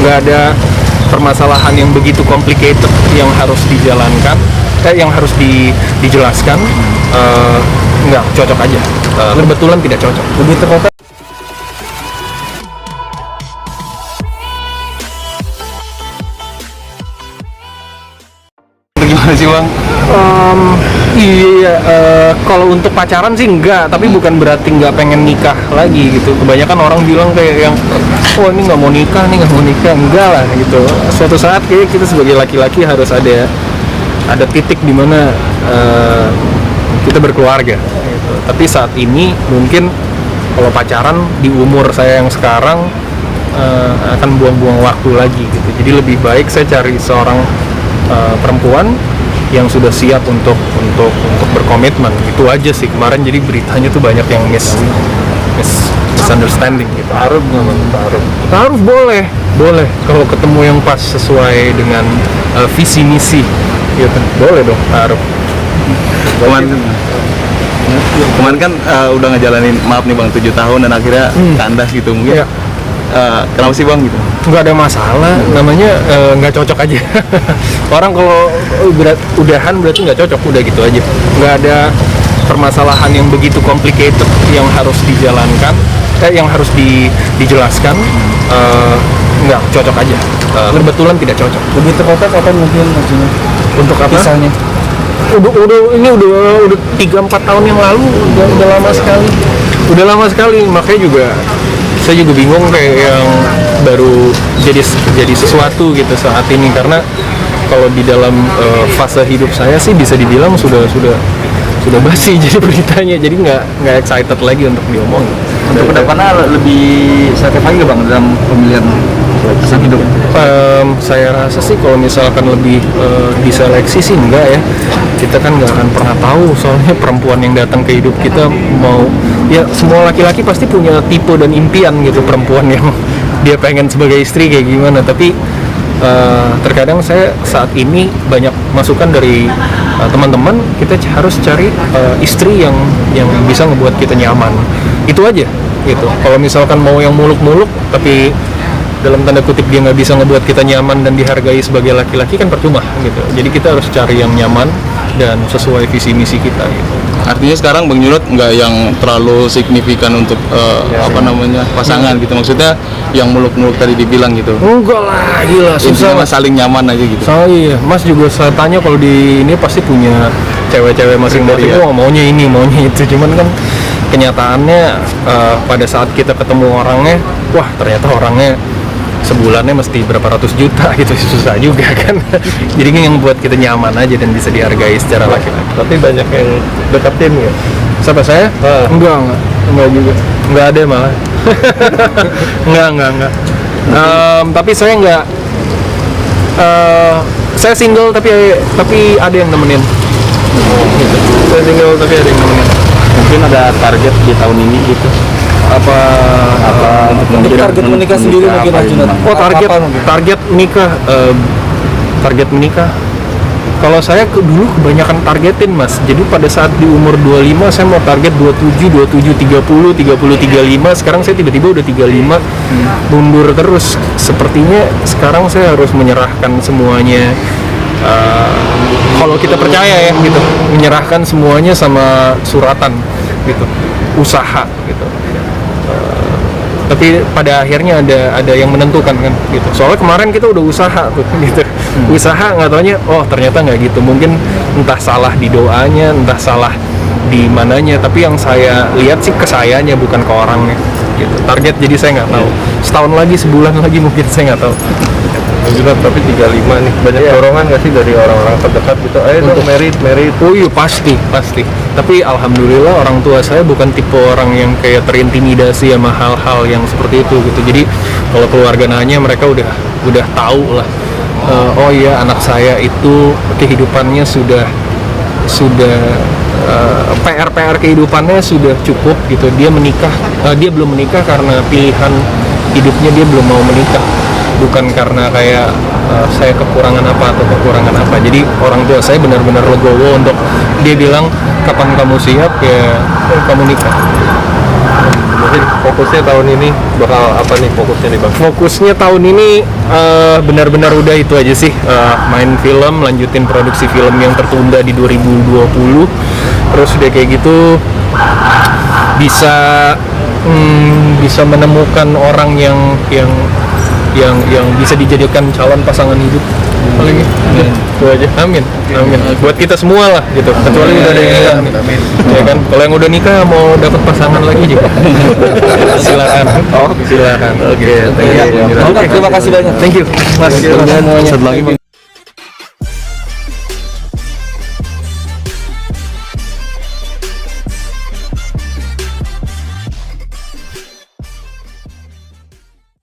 nggak ada permasalahan yang begitu complicated yang harus dijalankan, yang harus dijelaskan. Nggak cocok aja, kebetulan tidak cocok. Lebih tepatnya gimana sih Bang? Iya, kalau untuk pacaran sih enggak, tapi bukan berarti nggak pengen nikah lagi gitu. Kebanyakan orang bilang kayak yang, oh ini nggak mau nikah, enggak lah gitu. Suatu saat kayak kita sebagai laki-laki harus ada titik di mana kita berkeluarga. Gitu. Tapi saat ini mungkin kalau pacaran di umur saya yang sekarang akan buang-buang waktu lagi gitu. Jadi lebih baik saya cari seorang perempuan yang sudah siap untuk berkomitmen. Itu aja sih kemarin, jadi beritanya tuh banyak yang misunderstanding gitu. taruh nggak bang? Taruh boleh kalau ketemu yang pas sesuai dengan visi misi gitu, boleh dong taruh. Kemarin kan udah ngejalanin, maaf nih Bang, 7 tahun dan akhirnya kandas gitu mungkin. Iya. Kenapa sih Bang gitu? Nggak ada masalah, namanya nggak cocok aja. Orang kalau udahan berarti nggak cocok, udah gitu aja. Nggak ada permasalahan yang begitu complicated yang harus dijalankan, yang harus dijelaskan. Nggak cocok aja, kebetulan tidak cocok. Lebih tepatnya kapan mungkin maksudnya? Untuk apa? Pisahnya? Udah 3-4 tahun yang lalu, udah lama sekali. Makanya juga saya juga bingung kayak yang baru jadi sesuatu gitu saat ini, karena kalau di dalam fase hidup saya sih bisa dibilang sudah basi jadi beritanya, jadi nggak excited lagi untuk diomongin. Untuk kedepannya lebih selektif lagi Bang dalam pemilihan pasangan hidup? Saya rasa sih kalau misalkan lebih diseleksi sih enggak ya. Kita kan nggak akan pernah tahu, soalnya perempuan yang datang ke hidup kita mau, ya semua laki-laki pasti punya tipe dan impian gitu perempuan yang dia pengen sebagai istri kayak gimana. Tapi terkadang saya saat ini banyak masukan dari teman-teman, kita harus cari istri yang bisa ngebuat kita nyaman. Itu aja gitu. Kalau misalkan mau yang muluk-muluk tapi dalam tanda kutip dia nggak bisa ngebuat kita nyaman dan dihargai sebagai laki-laki, kan percuma gitu. Jadi kita harus cari yang nyaman dan sesuai visi misi kita gitu. Artinya sekarang Bang Junot nggak yang terlalu signifikan untuk pasangan gitu, maksudnya yang muluk-muluk tadi dibilang gitu? Enggak lah, gila, susah. Intinya saling nyaman aja gitu. Iya, Mas juga saya tanya kalau di ini pasti punya cewek-cewek masing-masing, oh maunya ini, maunya itu. Cuman kan kenyataannya pada saat kita ketemu orangnya, wah ternyata orangnya sebulannya mesti berapa ratus juta gitu, susah juga kan. Jadi yang buat kita nyaman aja dan bisa dihargai secara laki-laki. Tapi banyak yang deketin ya? Siapa saya? Enggak juga, enggak ada malah. enggak. Tapi saya enggak, saya single tapi ada yang nemenin. Gitu. Saya single tapi ada yang nemenin. Mungkin ada target di tahun ini gitu? Apa Untuk target menikah sendiri mungkin Mas Junot? Oh, target menikah. Kalau saya dulu kebanyakan targetin Mas. Jadi pada saat di umur 25 saya mau target 27, 30, 35. Sekarang saya tiba-tiba udah 35. Mundur terus. Sepertinya sekarang saya harus menyerahkan semuanya. Kalau kita percaya ya gitu, menyerahkan semuanya sama suratan gitu, usaha gitu. Tapi pada akhirnya ada yang menentukan kan gitu. Soalnya kemarin kita udah usaha tuh gitu. Usaha nggak taunya, oh ternyata nggak gitu. Mungkin entah salah di doanya, entah salah di mananya. Tapi yang saya lihat sih ke sayanya, bukan ke orangnya gitu. Target jadi saya nggak tahu. Setahun lagi, sebulan lagi mungkin saya nggak tahu. Junot tapi 35 nih, banyak dorongan nggak sih dari orang-orang terdekat gitu? Ayo dong merit. Oh iya pasti. Tapi alhamdulillah orang tua saya bukan tipe orang yang kayak terintimidasi sama hal-hal yang seperti itu gitu. Jadi kalau keluarga nanya, mereka udah tahu lah. Oh iya, anak saya itu kehidupannya sudah PR kehidupannya sudah cukup gitu. Dia belum menikah karena pilihan hidupnya, dia belum mau menikah, bukan karena kayak saya kekurangan apa. Jadi orang tua saya benar-benar legowo untuk, dia bilang kapan kamu siap ya kamu nikah. Jadi fokusnya tahun ini bakal apa nih fokusnya nih Bang? Fokusnya tahun ini benar-benar udah itu aja sih, main film, lanjutin produksi film yang tertunda di 2020. Terus udah kayak gitu bisa menemukan orang yang bisa dijadikan calon pasangan hidup. Paling itu aja. Amin. Buat kita semua lah gitu. Kecuali udah ada yang nikah. Ya kan. Kalau yang udah nikah mau dapat pasangan lagi juga. Silakan. Silakan. Oke. Terima kasih banyak. Thank you. Mas. Satu lagi Bang.